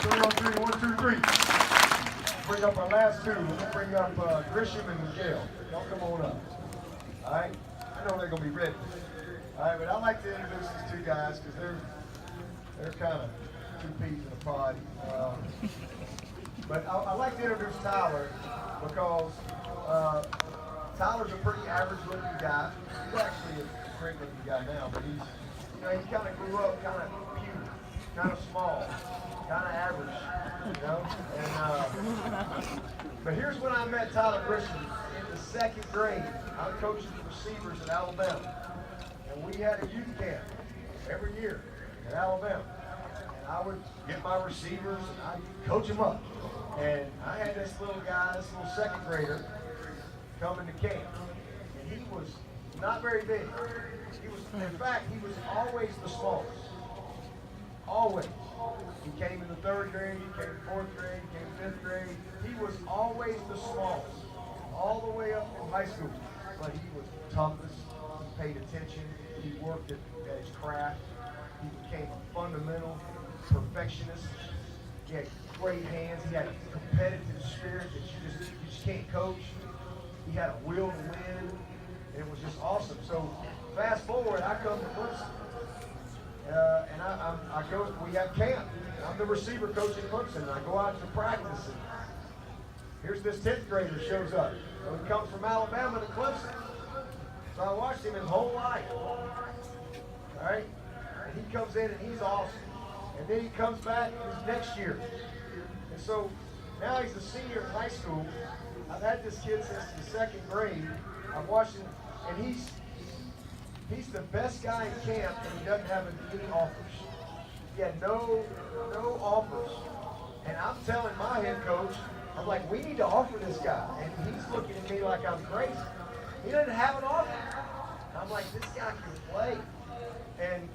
3 on 3, 1, 2, 3. Bring up our last two. We're going to bring up Grisham and Miguel. Y'all come on up. All right? I know they're going to be ready. All right, but I'd like to introduce these two guys because they're kind of two peas in a pod. But I'd like to introduce Tyler because Tyler's a pretty average-looking guy. He's actually a great-looking guy now, but he kind of grew up kind of puny, kind of small, kind of average, And but here's when I met Tyler Grisham in the 2nd grade. I was coaching the receivers at Alabama, and we had a youth camp every year at Alabama. And I would get my receivers and I'd coach them up. And I had this little guy, this little 2nd grader, coming to camp, and he was not very big. In fact, he was always the smallest. Always. He came in the 3rd grade, he came in 4th grade, he came in 5th grade. He was always the smallest, all the way up in high school. But he was toughest, he paid attention, he worked at his craft, he became a fundamental perfectionist. He had great hands, he had a competitive spirit that you just can't coach. He had a will to win, and it was just awesome. So fast forward, I come to Clemson, and I go. We have camp. I'm the receiver coach at Clemson, and I go out to practice. And here's this 10th grader shows up. So he comes from Alabama to Clemson. So I watched him his whole life. All right, and he comes in and he's awesome. And then he comes back his next year, and so now he's a senior in high school. I've had this kid since the 2nd grade. I've watched him, and he's the best guy in camp, and he doesn't have any offers. He had no offers. And I'm telling my head coach, I'm like, we need to offer this guy. And he's looking at me like I'm crazy. He doesn't have an offer. I'm like, this guy can play. And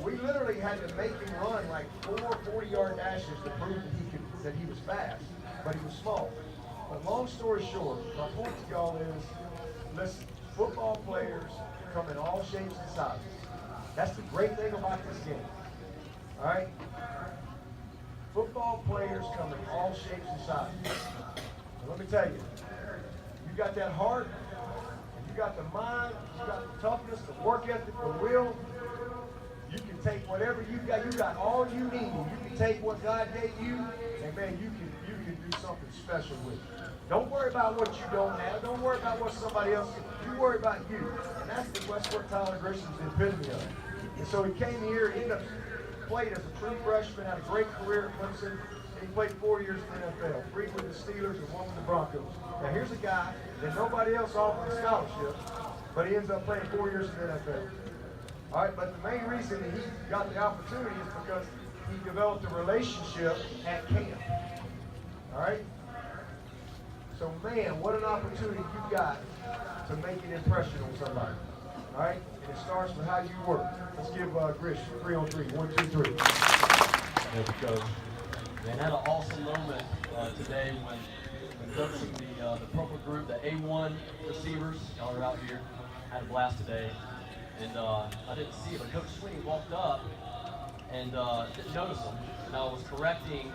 we literally had to make him run like 4 40-yard dashes to prove that he was fast, but he was small. But long story short, my point to y'all is, listen, football players come in all shapes and sizes. That's the great thing about this game. All right? Football players come in all shapes and sizes. And let me tell you, you got that heart, and you got the mind, you got the toughness, the work ethic, the will. You can take whatever you got. You got all you need. You can take what God gave you, and man, you can do something special with it. Don't worry about what you don't have. Don't worry about what somebody else can. You worry about you. And that's what Tyler Grisham's the epitome of. And so he came here, ended up played as a true freshman, had a great career at Clemson, and he played 4 years in the NFL, 3 with the Steelers and 1 with the Broncos. Now here's a guy that nobody else offered a scholarship, but he ends up playing 4 years in the NFL. All right, but the main reason that he got the opportunity is because he developed a relationship at camp. All right? So, man, what an opportunity you got to make an impression on somebody. All right? And it starts with how you work. Let's give Grish 3 on 3. 1, 2, 3. Thank you, Coach. Man, had an awesome moment today when coaching the purple group, the A1 receivers. Y'all are out here. Had a blast today. And I didn't see it, but Coach Sweeney walked up and didn't notice him. And I was correcting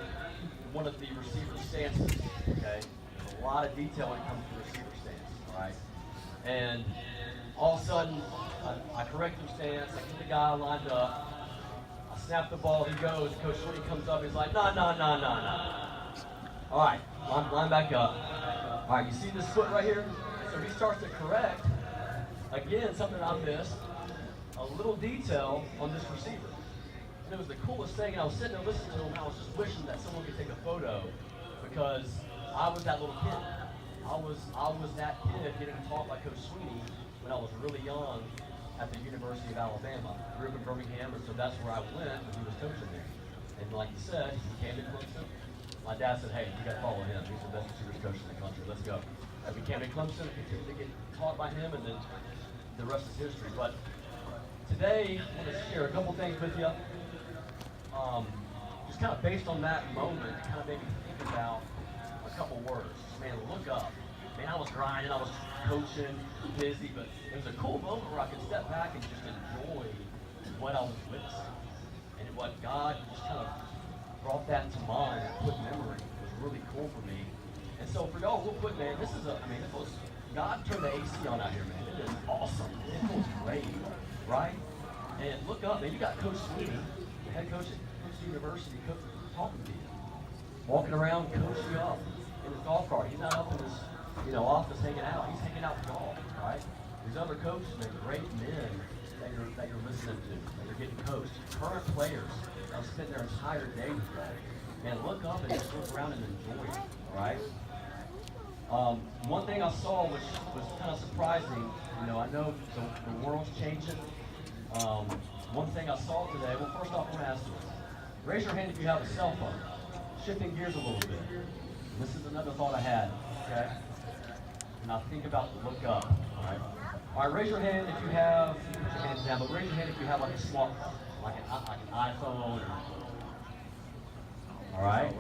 one of the receiver stances, okay? There's a lot of detail when it comes to receiver stance, all right? And all of a sudden, I correct his stance, I get the guy lined up, I snap the ball, he goes, Coach Sweeney comes up, he's like, no. All right, line back up. All right, you see this foot right here? So he starts to correct, again, something I missed, a little detail on this receiver. And it was the coolest thing, and I was sitting there listening to him, and I was just wishing that someone could take a photo, because I was that little kid. I was that kid getting taught by Coach Sweeney when I was really young at the University of Alabama. I grew up in Birmingham, and so that's where I went when he was coaching there. And like you said, he came to Clemson. My dad said, hey, you got to follow him. He's the best receivers coach in the country. Let's go. I became to Clemson, continued to get taught by him, and then the rest is history. But today, I want to share a couple things with you. Just kind of based on that moment, it kind of made me think about a couple words. Man, look up. Man, I was grinding, I was coaching, busy, but it was a cool moment where I could step back and just enjoy what I was witnessing. And what God just kind of brought that to mind comfortable for me. And so for y'all, real quick, man, this is it was, God turned the AC on out here, man. It is awesome. It feels great, right? And look up, man, you got Coach Sweeney, the head coach at Coach University, talking to you. Walking around, coaching you up in his golf cart. He's not up in his, office hanging out. He's hanging out with golf, right? These other coaches, man, great men that you're listening to, that you're getting coached. Current players that have spent their entire day with that. Man, look up and just look around and enjoy it, all right? One thing I saw which was kind of surprising, I know the world's changing. One thing I saw today, well, first off, I want to ask you, raise your hand if you have a cell phone. Shifting gears a little bit. This is another thought I had, okay? Now think about look up, all right? All right, raise your hand if you have, put your hands down, but raise your hand if you have like a smartphone, like an iPhone, all right?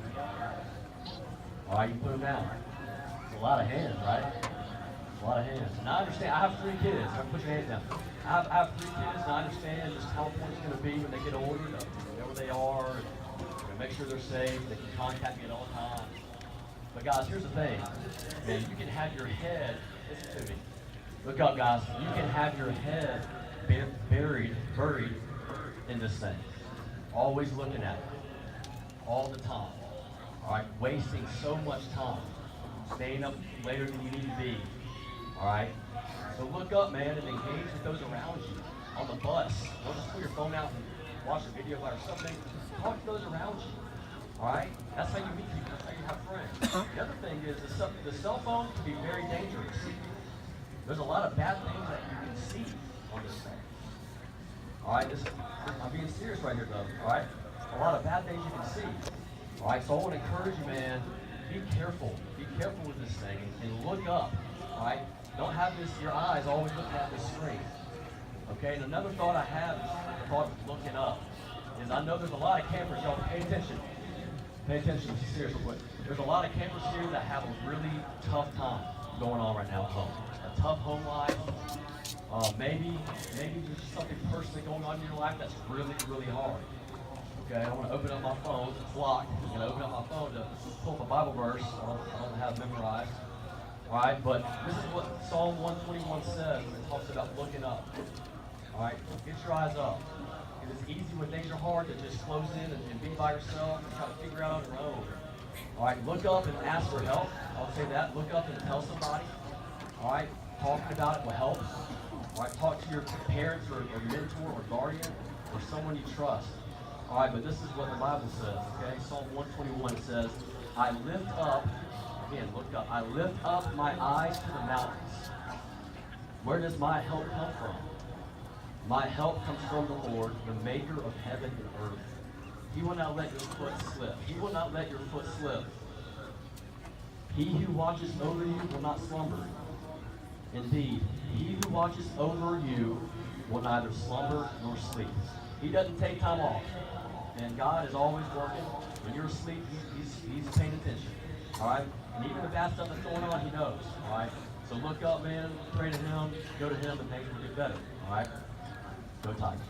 All right, you put them down. It's a lot of hands, right? A lot of hands. And I understand, I have 3 kids. Put your hands down. I have 3 kids, and I understand just how important it's going to be when they get older, to know where they are, and make sure they're safe, they can contact me at all times. But guys, here's the thing. Man, you can have your head, listen to me. Look up, guys. You can have your head buried in this thing. Always looking at it. All the time. All right? Wasting so much time. Staying up later than you need to be. All right? So look up, man, and engage with those around you. On the bus. Don't just put your phone out and watch a video or something. Talk to those around you. All right? That's how you meet people. That's how you have friends. The other thing is the cell phone can be very dangerous. There's a lot of bad things that you can see on this thing. All right? I'm being serious right here, though. All right? A lot of bad things you can see. All right? So I want to encourage you, man, be careful. Be careful with this thing and look up. All right? Don't have your eyes always looking at the screen. Okay? And another thought I have is the thought of looking up. Is I know there's a lot of campers, y'all pay attention. Pay attention, seriously. There's a lot of campers here that have a really tough time going on right now at home. A tough home life. Maybe there's something personally going on in your life that's really, really hard. Okay, I want to open up my phone. It's locked. I'm going to open up my phone to pull up a Bible verse. I don't have it memorized. All right, but this is what Psalm 121 says when it talks about looking up. All right, get your eyes up. It's easy when things are hard to just close in and be by yourself and try to figure out on your own. All right, look up and ask for help. I would say that. Look up and tell somebody. All right, talking about it will help. All right, talk to your parents or mentor or guardian or someone you trust. All right, but this is what the Bible says, okay? Psalm 121 says, I lift up, again, look up. I lift up my eyes to the mountains. Where does my help come from? My help comes from the Lord, the maker of heaven and earth. He will not let your foot slip. He will not let your foot slip. He who watches over you will not slumber. Indeed, he who watches over you will neither slumber nor sleep. He doesn't take time off. And God is always working. When you're asleep, he's paying attention. All right? And even the bad stuff that's going on, he knows. All right? So look up, man. Pray to him. Go to him, and things will get better. All right? Go Tigers.